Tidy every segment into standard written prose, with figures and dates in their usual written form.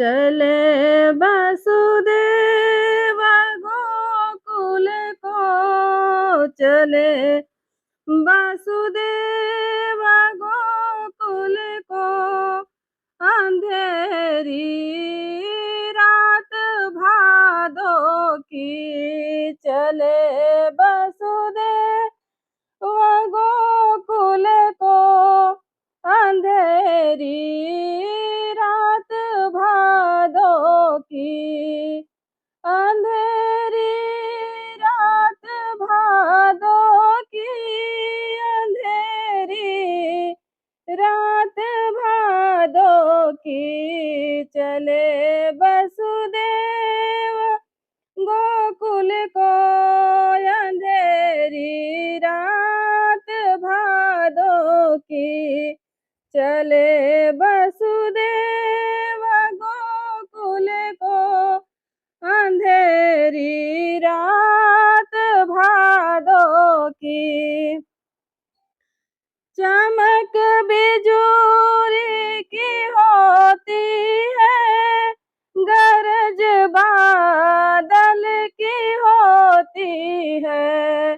चले वसुदेव गोकुल को, चले वसुदेव गोकुल को, अंधेरी रात भादो की, चले वसुदेव गोकुल को, अंधेरी रात भादो की, अंधेरी रात भादो की, अंधेरी रात भादो की, चले वसुदेव गोकुल को, अंधेरी रात भादो की, चले वसुदेव गोकुल को, अंधेरी रात भादो की। चमक बिजूरी की होती है, गरज बादल की होती है,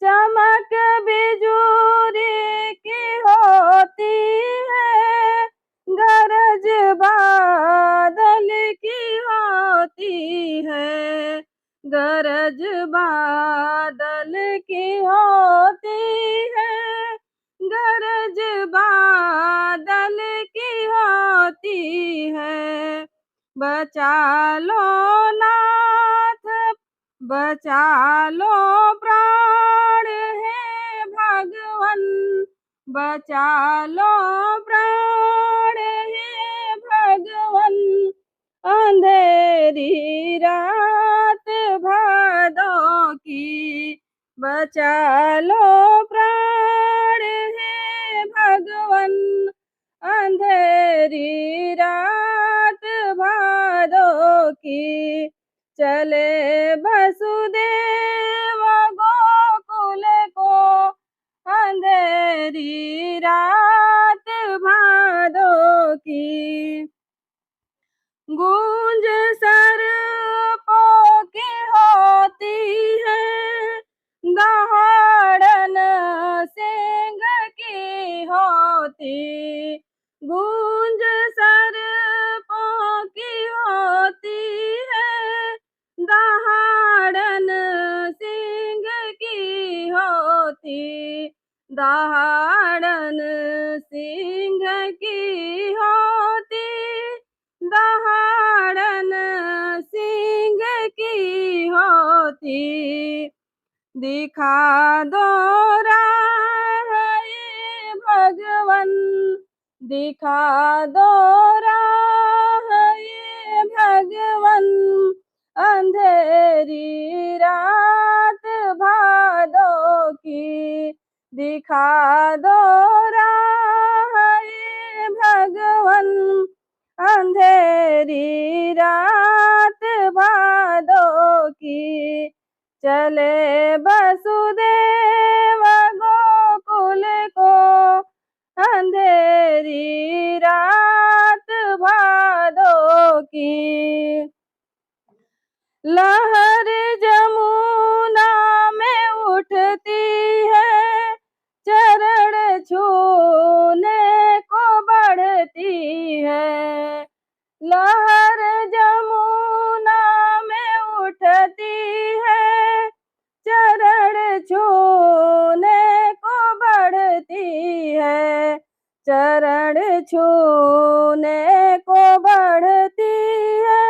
चमक बिजूरी की होती है, गरज बादल की होती है, गरज बादल की होती है, गरज बादल की होती है। बचा लो नाथ, बचा लो प्राण है भगवन, बचा लो प्राण है भगवन, अंधेरी रात भादो की, बचा लो प्राण है भगवन, अंधेरी रात भादो की, चले वसुदेव गोकुल को, अंधेरी रात भादो की। गूंज सर्पों की होती है, दहाड़न सींग की होती, गूंज सर्पों की होती है, दहाड़न सींग की होती, दहाड़न सींग की होती, दहाड़न सींग की होती, दिखा दो राह ये भगवन, दिखा दो राह ये भगवन, अंधेरी रात भादो की, दिखा दो राह ये भगवन, अंधेरी रात भादो की, चले वसुदेव गोकुल को, अंधेरी रात भादो की। लहर जमुना में उठती है, चरण छूने को बढ़ती है, लहर जमुना में उठती है, चरण छूने को बढ़ती है, चरण छूने को बढ़ती है,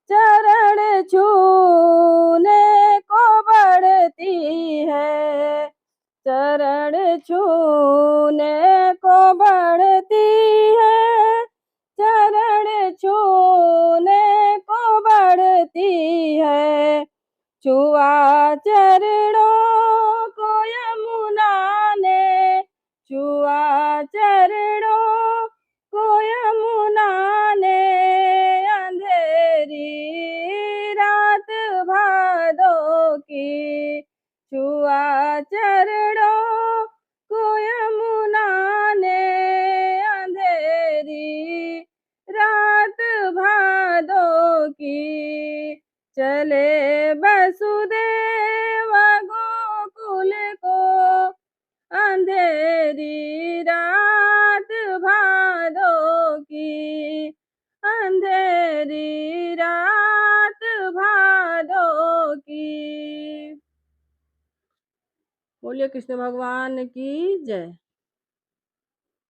चरण छूने को बढ़ती है, चरण छूने को बढ़ती है, चरण छूने को बढ़ती है, छुआ चरणों को यमुना ने, छुआ चरणों को यमुना ने, अंधेरी रात भादो की, छुआ चरणों को यमुना ने, अंधेरी रात की, चले वसुदेव गोकुल को, अंधेरी रात भादो की, अंधेरी रात भादो की। बोलिए कृष्ण भगवान की जय।